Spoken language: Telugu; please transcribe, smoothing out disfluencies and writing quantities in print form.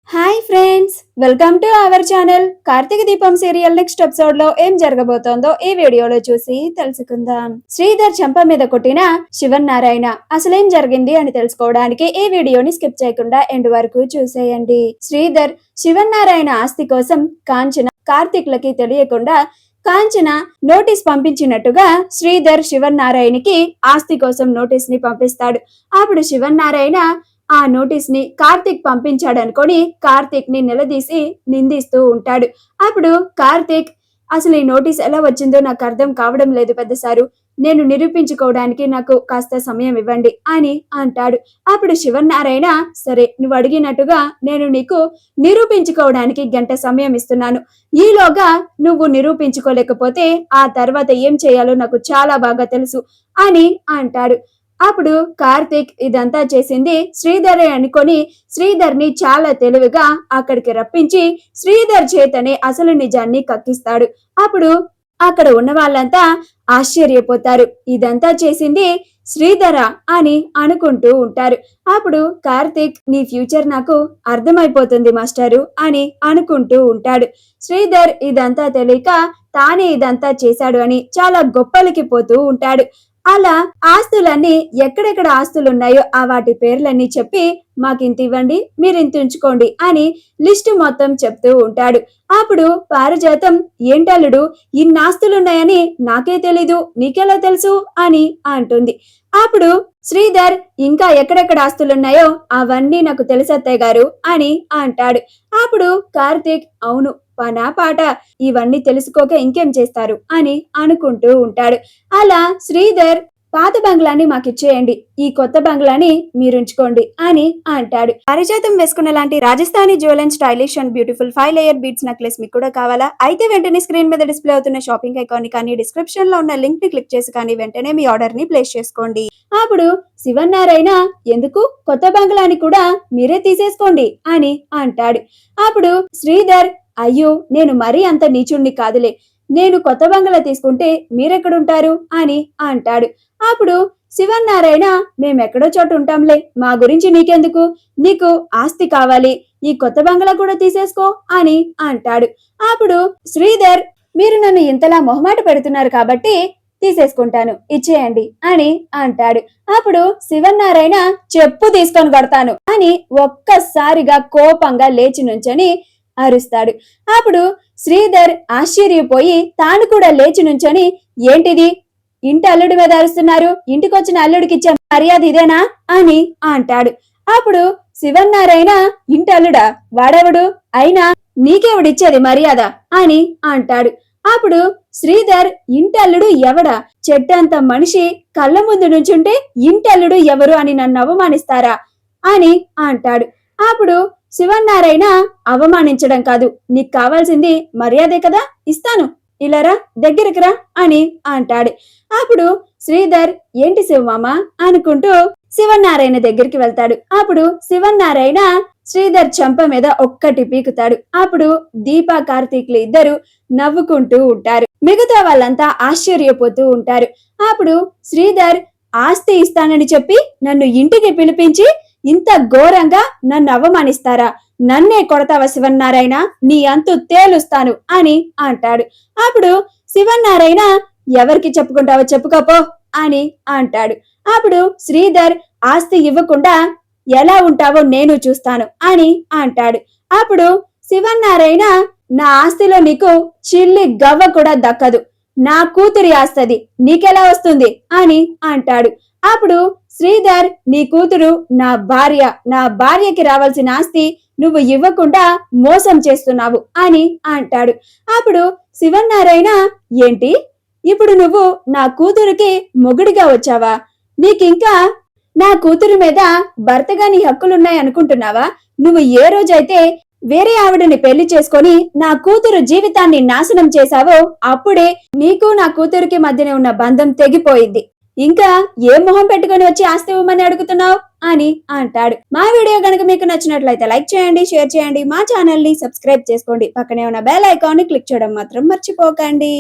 Hi friends, welcome to our channel. Karthika Deepam serial next episode లో ఏం జరగబోతోందో ఈ వీడియోలో చూసి తెలుసుకుందాం. శ్రీధర్ చెంప మీద కొట్టిన శివన్నారాయణ అసలేం జరిగింది అని తెలుసుకోవడానికి ఈ వీడియోని స్కిప్ చేయకుండా ఎండ్ వరకు చూసేయండి. శ్రీధర్ శివన్నారాయణ ఆస్తి కోసం కాంచన కార్తీక్ లకి తెలియకుండా కాంచన నోటీస్ పంపించినట్టుగా శ్రీధర్ శివన్నారాయణకి ఆస్తి కోసం నోటీస్ ని పంపిస్తాడు. అప్పుడు శివన్నారాయణ ఆ నోటీస్ ని కార్తీక్ పంపించాడనుకొని కార్తీక్ ని నిలదీసి నిందిస్తూ ఉంటాడు. అప్పుడు కార్తీక్ అసలు ఈ నోటీస్ ఎలా వచ్చిందో నాకు అర్థం కావడం లేదు పెద్ద సారు, నేను నిరూపించుకోవడానికి నాకు కాస్త సమయం ఇవ్వండి అని అంటాడు. అప్పుడు శివన్నారాయణ, సరే నువ్వు అడిగినట్టుగా నేను నీకు నిరూపించుకోవడానికి గంట సమయం ఇస్తున్నాను. ఈలోగా నువ్వు నిరూపించుకోలేకపోతే ఆ తర్వాత ఏం చేయాలో నాకు చాలా బాగా తెలుసు అని అంటాడు. అప్పుడు కార్తీక్ ఇదంతా చేసింది శ్రీధరే అనుకొని శ్రీధర్ ని చాలా తెలివిగా అక్కడికి రప్పించి శ్రీధర్ చేతనే అసలు నిజాన్ని కక్కిస్తాడు. అప్పుడు అక్కడ ఉన్న వాళ్ళంతా ఆశ్చర్యపోతారు, ఇదంతా చేసింది శ్రీధర అని అనుకుంటూ ఉంటారు. అప్పుడు కార్తీక్, నీ ఫ్యూచర్ నాకు అర్థమైపోతుంది మాస్టరు అని అనుకుంటూ ఉంటాడు. శ్రీధర్ ఇదంతా తెలియక తానే ఇదంతా చేశాడు అని చాలా గొప్పలకి పోతూ ఉంటాడు. అలా ఆస్తులన్నీ ఎక్కడెక్కడ ఆస్తులున్నాయో ఆ వాటి పేర్లన్నీ చెప్పి మాకింత ఇవ్వండి, మీరింత ఉంచుకోండి అని లిస్టు మొత్తం చెప్తూ ఉంటాడు. అప్పుడు పారిజాతం, ఏంటల్లుడు ఇన్ని ఆస్తులున్నాయని నాకే తెలీదు, నీకెలా తెలుసు అని అంటుంది. అప్పుడు శ్రీధర్, ఇంకా ఎక్కడెక్కడ ఆస్తులున్నాయో అవన్నీ నాకు తెలుసత్తయ్య గారు అని అంటాడు. అప్పుడు కార్తీక్, అవును పనా పాట, ఇవన్నీ తెలుసుకోక ఇంకేం చేస్తారు అని అనుకుంటూ ఉంటాడు. అలా శ్రీధర్, పాత బంగ్లాని మాకిచ్చేయండి, ఈ కొత్త బంగ్లాని మీరుంచుకోండి అని అంటాడు. పారిజాతం వేసుకున్న లాంటి Rajasthani jewellery stylish and beautiful 5 layer beads necklace మీకు కూడా కావాలా? అయితే వెంటనే స్క్రీన్ మీద డిస్ప్లే అవుతున్న షాపింగ్ ఐకాన్ ని కానీ డిస్క్రిప్షన్ లో ఉన్న లింక్ ని క్లిక్ చేసి కానీ వెంటనే మీ ఆర్డర్ ని ప్లేస్ చేసుకోండి. అప్పుడు శివన్నారాయణ, ఎందుకు, కొత్త బంగ్లాని కూడా మీరే తీసేసుకోండి అని అంటాడు. అప్పుడు శ్రీధర్, అయ్యో నేను మరీ అంత నీచుణ్ణి కాదులే, నేను కొత్త బంగ్లా తీసుకుంటే మీరెక్కడుంటారు అని అంటాడు. అప్పుడు శివన్నారాయణ, మేమెక్కడో చోట ఉంటాంలే, మా గురించి నీకెందుకు, నీకు ఆస్తి కావాలి, ఈ కొత్త బంగ్లా కూడా తీసేసుకో అని అంటాడు. అప్పుడు శ్రీధర్, మీరు నన్ను ఇంతలా మొహమాట పెడుతున్నారు కాబట్టి తీసేసుకుంటాను, ఇచ్చేయండి అని అంటాడు. అప్పుడు శివన్నారాయణ, చెప్పు తీసుకొని కొడతాను అని ఒక్కసారిగా కోపంగా లేచి నుంచొని అరుస్తాడు. అప్పుడు శ్రీధర్ ఆశ్చర్యపోయి తాను కూడా లేచి నుంచొని, ఏంటిది, ఇంటి అల్లుడి మీద అరుస్తున్నారు, ఇంటికొచ్చిన అల్లుడికి ఇచ్చే మర్యాద ఇదేనా అని అంటాడు. అప్పుడు శివన్నారాయణ, ఇంటి అల్లుడా, వాడెవడు, అయినా నీకెవడిచ్చేది మర్యాద అని అంటాడు. అప్పుడు శ్రీధర్, ఇంటల్లుడు ఎవడా, చెట్టంత మనిషి కళ్ళ ముందు నుంచుంటే ఇంటల్లుడు ఎవరు అని నన్ను అవమానిస్తారా అని అంటాడు. అప్పుడు శివన్నారాయణ, అవమానించడం కాదు, నీకు కావాల్సింది మర్యాదే కదా, ఇస్తాను, ఇలారా దగ్గరికి రా అని అంటాడు. అప్పుడు శ్రీధర్, ఏంటి శివమామ అనుకుంటూ శివన్నారాయణ దగ్గరికి వెళ్తాడు. అప్పుడు శివన్నారాయణ శ్రీధర్ చెంప మీద ఒక్కటి పీకుతాడు. అప్పుడు దీపా కార్తీక్లు ఇద్దరు నవ్వుకుంటూ ఉంటారు. మిగతా వాళ్ళంతా ఆశ్చర్యపోతూ ఉంటారు. అప్పుడు శ్రీధర్, ఆస్తి ఇస్తానని చెప్పి నన్ను ఇంటికి పిలిపించి ఇంత ఘోరంగా నన్ను అవమానిస్తారా, నన్నే కొడతావా శివన్నారాయణ, నీ అంతు తేలుస్తాను అని అంటాడు. అప్పుడు శివన్నారాయణ, ఎవరికి చెప్పుకుంటావో చెప్పుకోపో అని అంటాడు. అప్పుడు శ్రీధర్, ఆస్తి ఇవ్వకుండా ఎలా ఉంటావో నేను చూస్తాను అని అంటాడు. అప్పుడు శివన్నారాయణ, నా ఆస్తిలో నీకు చిల్లి గవ్వ కూడా దక్కదు, నా కూతురి ఆస్తది నీకెలా వస్తుంది అని అంటాడు. అప్పుడు శ్రీధర్, నీ కూతురు నా భార్య, నా భార్యకి రావాల్సిన ఆస్తి నువ్వు ఇవ్వకుండా మోసం చేస్తున్నావు అని అంటాడు. అప్పుడు శివన్నారాయణ, ఏంటి, ఇప్పుడు నువ్వు నా కూతురికి మొగుడిగా వచ్చావా, నీకింకా నా కూతురు మీద భర్తగా నీ హక్కులున్నాయి అనుకుంటున్నావా, నువ్వు ఏ రోజైతే వేరే ఆవిడని పెళ్లి చేసుకొని నా కూతురు జీవితాన్ని నాశనం చేశావో అప్పుడే నీకు నా కూతురికి మధ్యనే ఉన్న బంధం తెగిపోయింది, ఇంకా ఏ మొహం పెట్టుకుని వచ్చి ఆస్తి ఇవ్వమని అడుగుతున్నావు అని అంటాడు. మా వీడియో కనుక మీకు నచ్చినట్లయితే లైక్ చేయండి, షేర్ చేయండి, మా ఛానల్ ని సబ్స్క్రైబ్ చేసుకోండి, పక్కనే ఉన్న బెల్ ఐకాన్ ని క్లిక్ చేయడం మాత్రం మర్చిపోకండి.